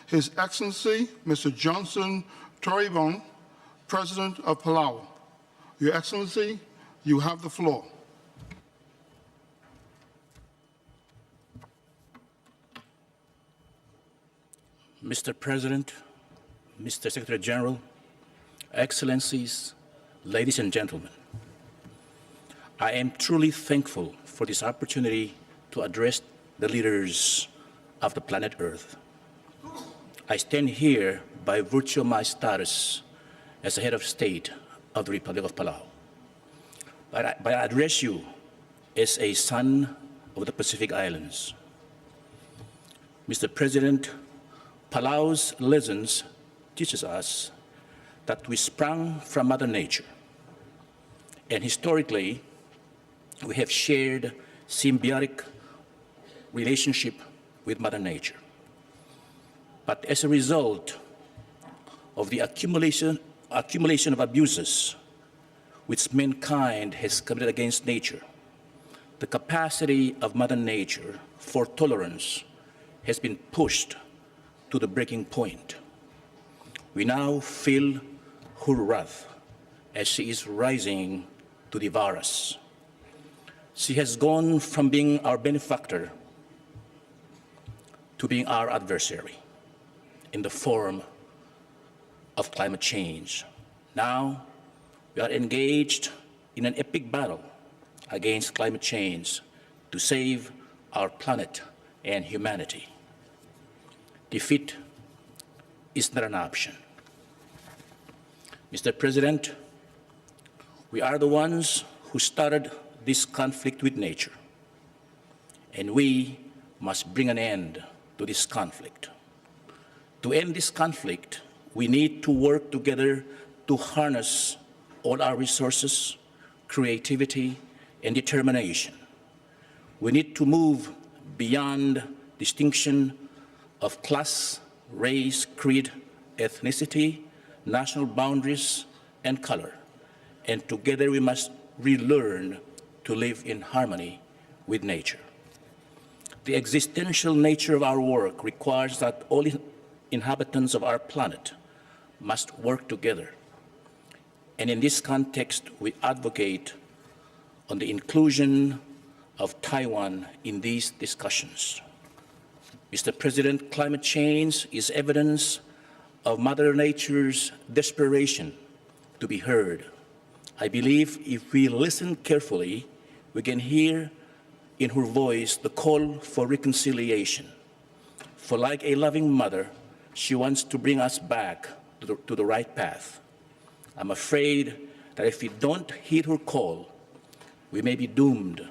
His Excellency, Mr. Johnson Toribon, President of Palau. Your Excellency, you have the floor. Mr. President, Mr. Secretary General, Excellencies, ladies and gentlemen, I am truly thankful for this opportunity to address the leaders of the planet Earth. I stand here by virtue of my status as the head of state of the Republic of Palau. But I address you as a son of the Pacific Islands. Mr. President, Palau's legends teaches us that we sprang from Mother Nature, and historically, we have shared symbiotic relationship with Mother Nature. But as a result of the accumulation of abuses which mankind has committed against nature, the capacity of Mother Nature for tolerance has been pushed to the breaking point. We now feel her wrath as she is rising to devour us. She has gone from being our benefactor to being our adversary in the form of climate change. Now, we are engaged in an epic battle against climate change to save our planet and humanity. Defeat is not an option. Mr. President, we are the ones who started this conflict with nature, and we must bring an end to this conflict. To end this conflict, we need to work together to harness all our resources, creativity, and determination. We need to move beyond distinction of class, race, creed, ethnicity, national boundaries, and color. And together we must relearn to live in harmony with nature. The existential nature of our work requires that all inhabitants of our planet must work together. And in this context, we advocate on the inclusion of Taiwan in these discussions. Mr. President, climate change is evidence of Mother Nature's desperation to be heard. I believe if we listen carefully, we can hear in her voice the call for reconciliation. For like a loving mother, she wants to bring us back to the right path. I'm afraid that if we don't heed her call, we may be doomed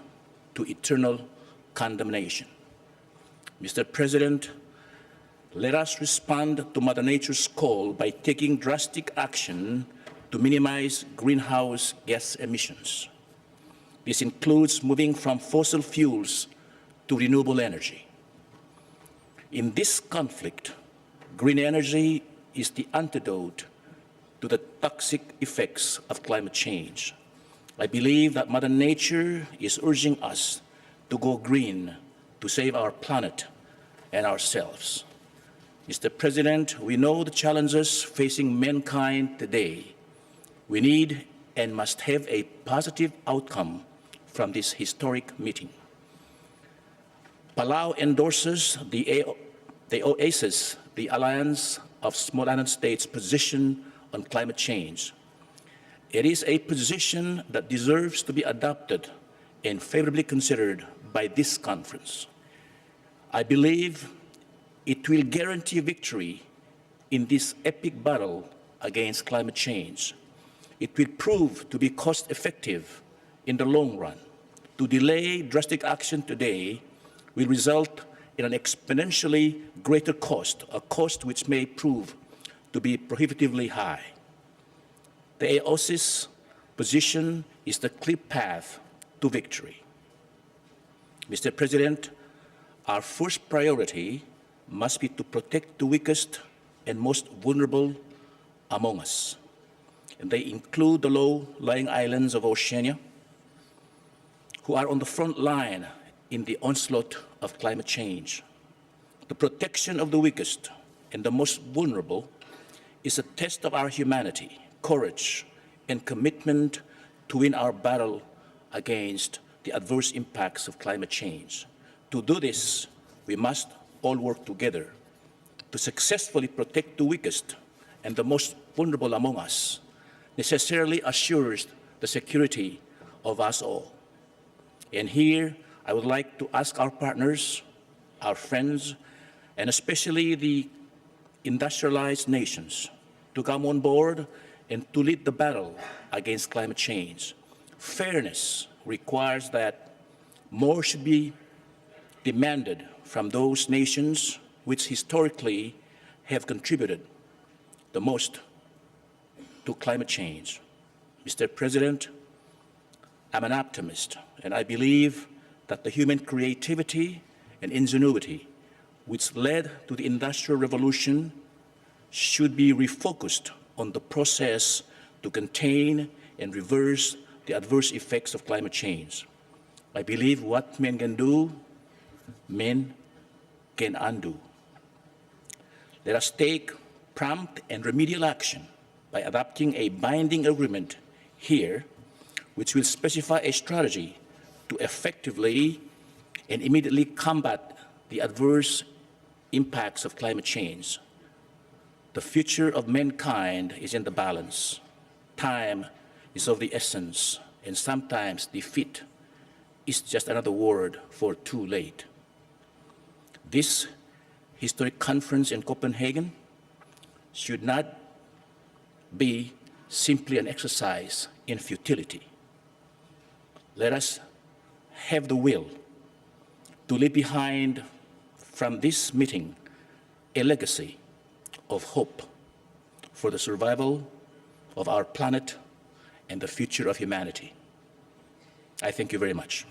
to eternal condemnation. Mr. President, let us respond to Mother Nature's call by taking drastic action to minimize greenhouse gas emissions. This includes moving from fossil fuels to renewable energy. In this conflict, green energy is the antidote to the toxic effects of climate change. I believe that Mother Nature is urging us to go green to save our planet and ourselves. Mr. President, we know the challenges facing mankind today. We need and must have a positive outcome from this historic meeting. Palau endorses the OASIS, the Alliance of Small Island States' position on climate change. It is a position that deserves to be adopted and favorably considered by this conference. I believe it will guarantee victory in this epic battle against climate change. It will prove to be cost-effective in the long run. To delay drastic action today will result in an exponentially greater cost, a cost which may prove to be prohibitively high. The AOSIS position is the clear path to victory. Mr. President, our first priority must be to protect the weakest and most vulnerable among us. And they include the low-lying islands of Oceania, who are on the front line in the onslaught of climate change. The protection of the weakest and the most vulnerable is a test of our humanity, courage, and commitment to win our battle against the adverse impacts of climate change. To do this, we must all work together to successfully protect the weakest and the most vulnerable among us, necessarily assures the security of us all. And here, I would like to ask our partners, our friends, and especially the industrialized nations to come on board and to lead the battle against climate change. Fairness requires that more should be demanded from those nations which historically have contributed the most to climate change. Mr. President, I'm an optimist, and I believe that the human creativity and ingenuity which led to the Industrial Revolution should be refocused on the process to contain and reverse the adverse effects of climate change. I believe what men can do, men can undo. Let us take prompt and remedial action by adopting a binding agreement here, which will specify a strategy to effectively and immediately combat the adverse impacts of climate change. The future of mankind is in the balance. Time is of the essence, and sometimes defeat is just another word for too late. This historic conference in Copenhagen should not be simply an exercise in futility. Let us have the will to leave behind from this meeting a legacy of hope for the survival of our planet and the future of humanity. I thank you very much.